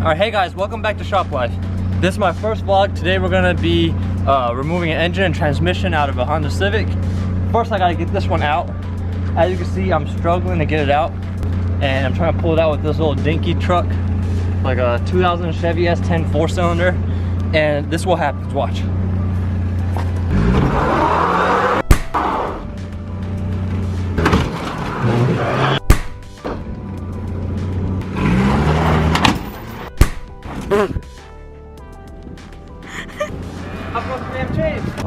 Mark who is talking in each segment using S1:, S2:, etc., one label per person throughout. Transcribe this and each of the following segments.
S1: Alright, hey guys, welcome back to Shop Life. This is my first vlog. Today we're gonna be removing an engine and transmission out of a Honda Civic. First I gotta get this one out. As you can see, I'm struggling to get it out. And I'm trying to pull it out with this little dinky truck. Like a 2000 Chevy S10 4-cylinder. And this is what happens, watch.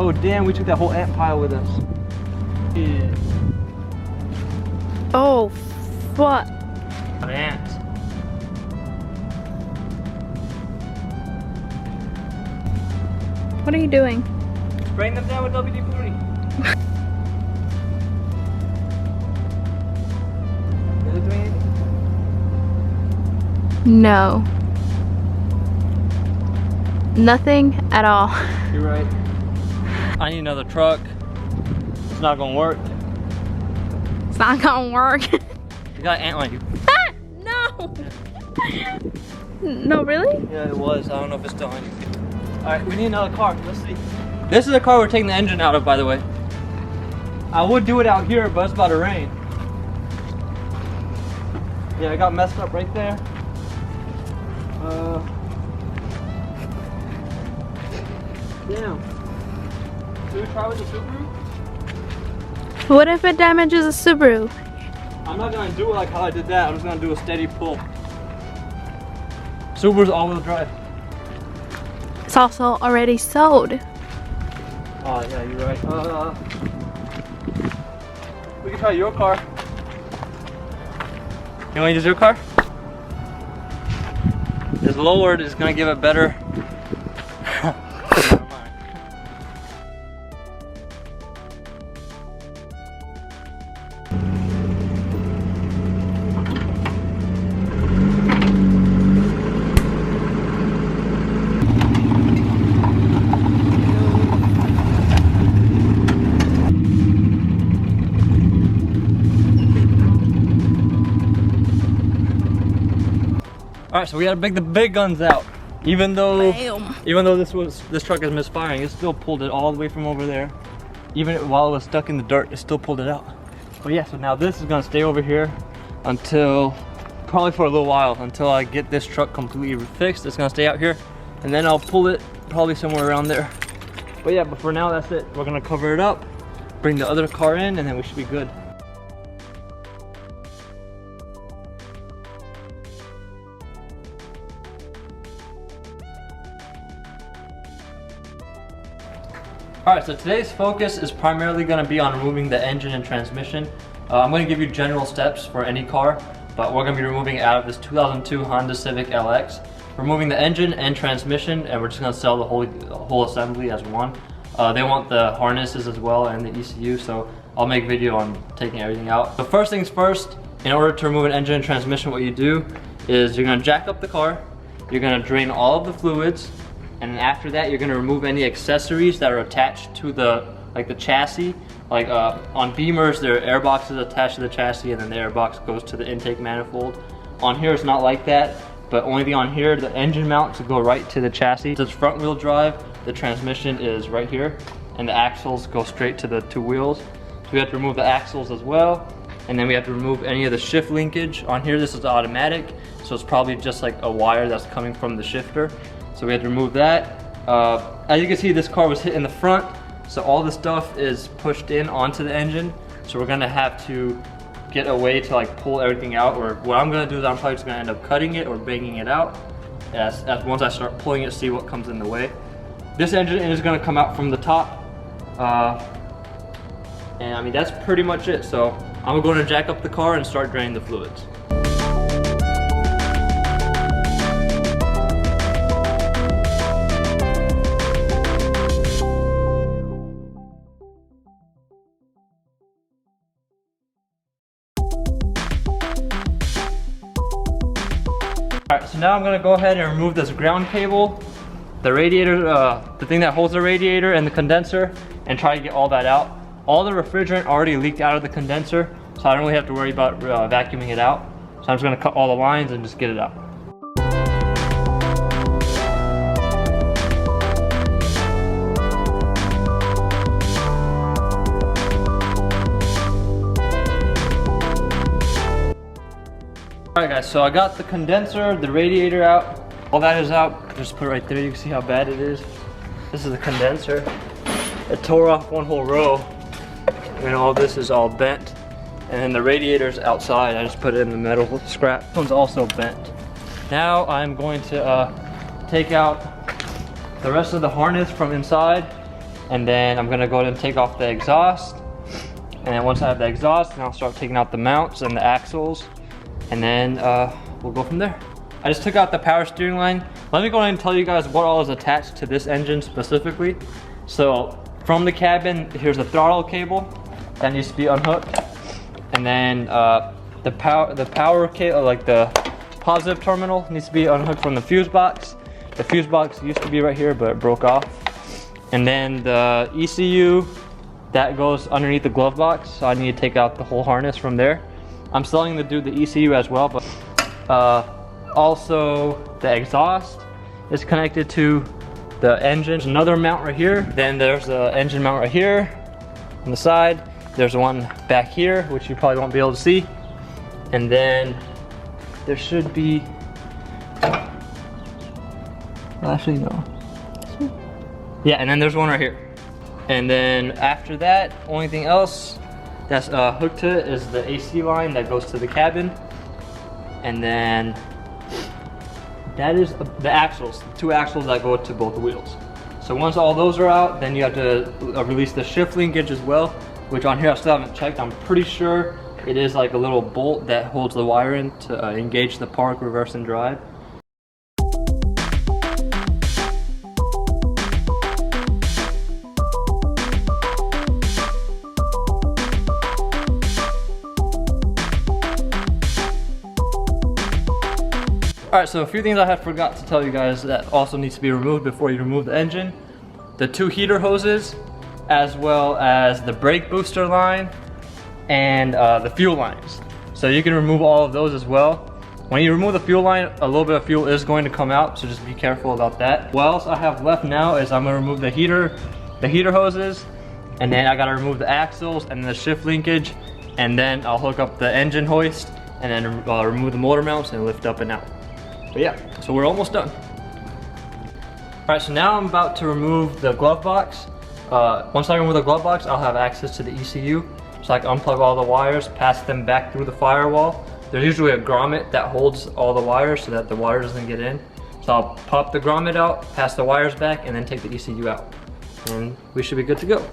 S1: Oh damn, we took that whole ant pile with us. Yeah.
S2: Oh, what?
S1: Ants.
S2: What are you doing?
S1: Spraying them down with WD-40. Is it doing anything?
S2: No. Nothing at all.
S1: You're right. I need another truck. It's not gonna work.
S2: It's not gonna work.
S1: You got an ant on you.
S2: No! No, really?
S1: Yeah, it was. I don't know if it's still on you. Alright, we need another car. Let's see. This is the car we're taking the engine out of, by the way. I would do it out here, but it's about to rain. Yeah, I got messed up right there. Damn. Should we try with the Subaru?
S2: What if it damages a Subaru?
S1: I'm not gonna do it like how I did that. I'm just gonna do a steady pull. Subaru's all-wheel drive.
S2: It's also already sold.
S1: Oh yeah, you're right. We can try your car. You wanna use your car? It's lowered, it's gonna give it better. All right, so we gotta bring the big guns out. Even though this truck is misfiring, it still pulled it all the way from over there. Even while it was stuck in the dirt, it still pulled it out. But yeah, so now this is gonna stay over here until, probably for a little while, until I get this truck completely fixed. It's gonna stay out here, and then I'll pull it probably somewhere around there. But yeah, but for now, that's it. We're gonna cover it up, bring the other car in, and then we should be good. Alright, so today's focus is primarily going to be on removing the engine and transmission. I'm going to give you general steps for any car, but we're going to be removing it out of this 2002 Honda Civic LX. Removing the engine and transmission, and we're just going to sell the whole assembly as one. They want the harnesses as well and the ECU, so I'll make a video on taking everything out. So first things first, in order to remove an engine and transmission, what you do is you're going to jack up the car, you're going to drain all of the fluids, and then after that, you're gonna remove any accessories that are attached to the chassis. Like on Beamers, there are air boxes attached to the chassis, and then the air box goes to the intake manifold. On here, it's not like that, but only on here, the engine mounts go right to the chassis. It's front wheel drive, the transmission is right here, and the axles go straight to the two wheels. So we have to remove the axles as well, and then we have to remove any of the shift linkage. On here, this is automatic, so it's probably just like a wire that's coming from the shifter. So we had to remove that. As you can see, this car was hit in the front, so all the stuff is pushed in onto the engine. So we're gonna have to get a way to like pull everything out, or what I'm gonna do is I'm probably just gonna end up cutting it or banging it out. As once I start pulling it, see what comes in the way. This engine is gonna come out from the top. And I mean, that's pretty much it. So I'm gonna jack up the car and start draining the fluids. Alright, so now I'm going to go ahead and remove this ground cable, the radiator, the thing that holds the radiator and the condenser, and try to get all that out. All the refrigerant already leaked out of the condenser, so I don't really have to worry about vacuuming it out. So I'm just going to cut all the lines and just get it out. Alright guys, so I got the condenser, the radiator out. All that is out. Just put it right there. You can see how bad it is. This is the condenser. It tore off one whole row. And all this is all bent. And then the radiator's outside. I just put it in the metal scrap. This one's also bent. Now I'm going to take out the rest of the harness from inside. And then I'm gonna go ahead and take off the exhaust. And then once I have the exhaust, then I'll start taking out the mounts and the axles. And then we'll go from there. I just took out the power steering line. Let me go ahead and tell you guys what all is attached to this engine specifically. So from the cabin, here's the throttle cable that needs to be unhooked. And then the power cable, like the positive terminal, needs to be unhooked from the fuse box. The fuse box used to be right here, but it broke off. And then the ECU, that goes underneath the glove box. So I need to take out the whole harness from there. I'm still going to do the ECU as well, but also the exhaust is connected to the engine. There's another mount right here. Then there's the engine mount right here on the side. There's one back here, which you probably won't be able to see. And then there should be, well, actually no. Yeah, and then there's one right here. And then after that, only thing else that's hooked to it is the AC line that goes to the cabin. And then that is the axles, the two axles that go to both wheels. So once all those are out, then you have to release the shift linkage as well, which on here I still haven't checked. I'm pretty sure it is like a little bolt that holds the wire in to engage the park, reverse, and drive. Alright, so a few things I had forgot to tell you guys that also needs to be removed before you remove the engine. The two heater hoses, as well as the brake booster line, and the fuel lines. So you can remove all of those as well. When you remove the fuel line, a little bit of fuel is going to come out, so just be careful about that. What else I have left now is I'm going to remove the heater hoses, and then I got to remove the axles and the shift linkage, and then I'll hook up the engine hoist, and then remove the motor mounts and lift up and out. But yeah, so we're almost done. Alright, so now I'm about to remove the glove box. Once I remove the glove box, I'll have access to the ECU. So I can unplug all the wires, pass them back through the firewall. There's usually a grommet that holds all the wires so that the wire doesn't get in. So I'll pop the grommet out, pass the wires back, and then take the ECU out. And we should be good to go.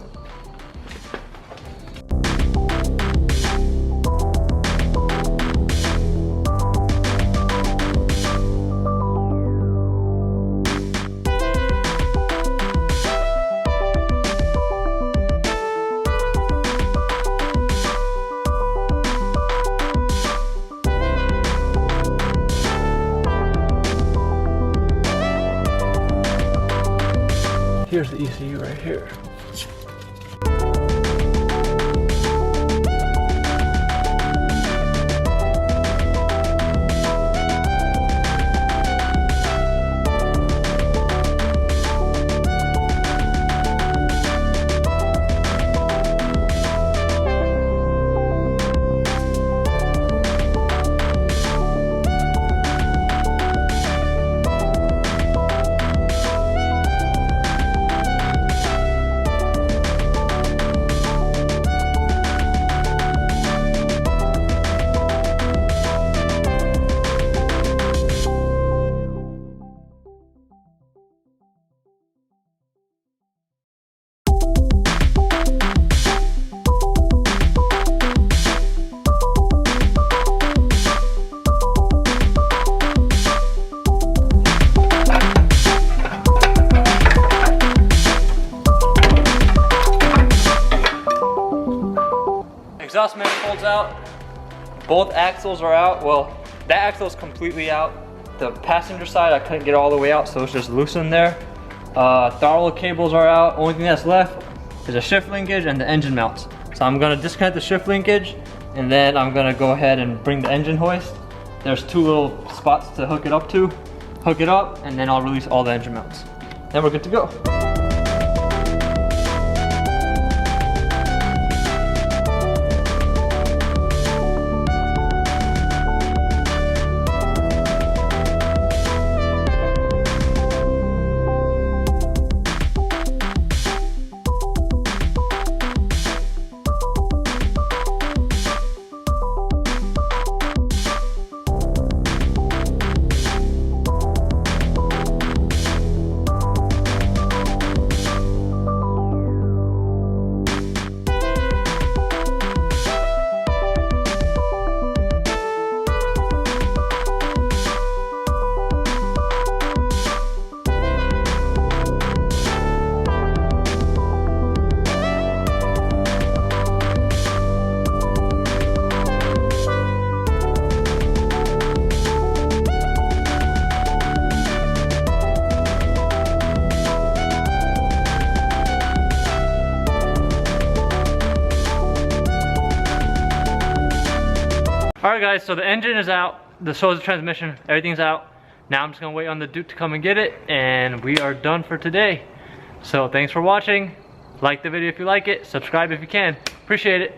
S1: Here's the ECU right here. Exhaust manifold's out. Both axles are out. Well, that axle's completely out. The passenger side I couldn't get all the way out, so it's just loose in there. Throttle cables are out. Only thing that's left is a shift linkage and the engine mounts. So I'm gonna disconnect the shift linkage, and then I'm gonna go ahead and bring the engine hoist. There's two little spots to hook it up to. Hook it up, and then I'll release all the engine mounts. Then we're good to go. Alright guys, so the engine is out, so is the transmission, everything's out. Now I'm just gonna wait on the dude to come and get it, and we are done for today. So thanks for watching. Like the video if you like it, subscribe if you can. Appreciate it.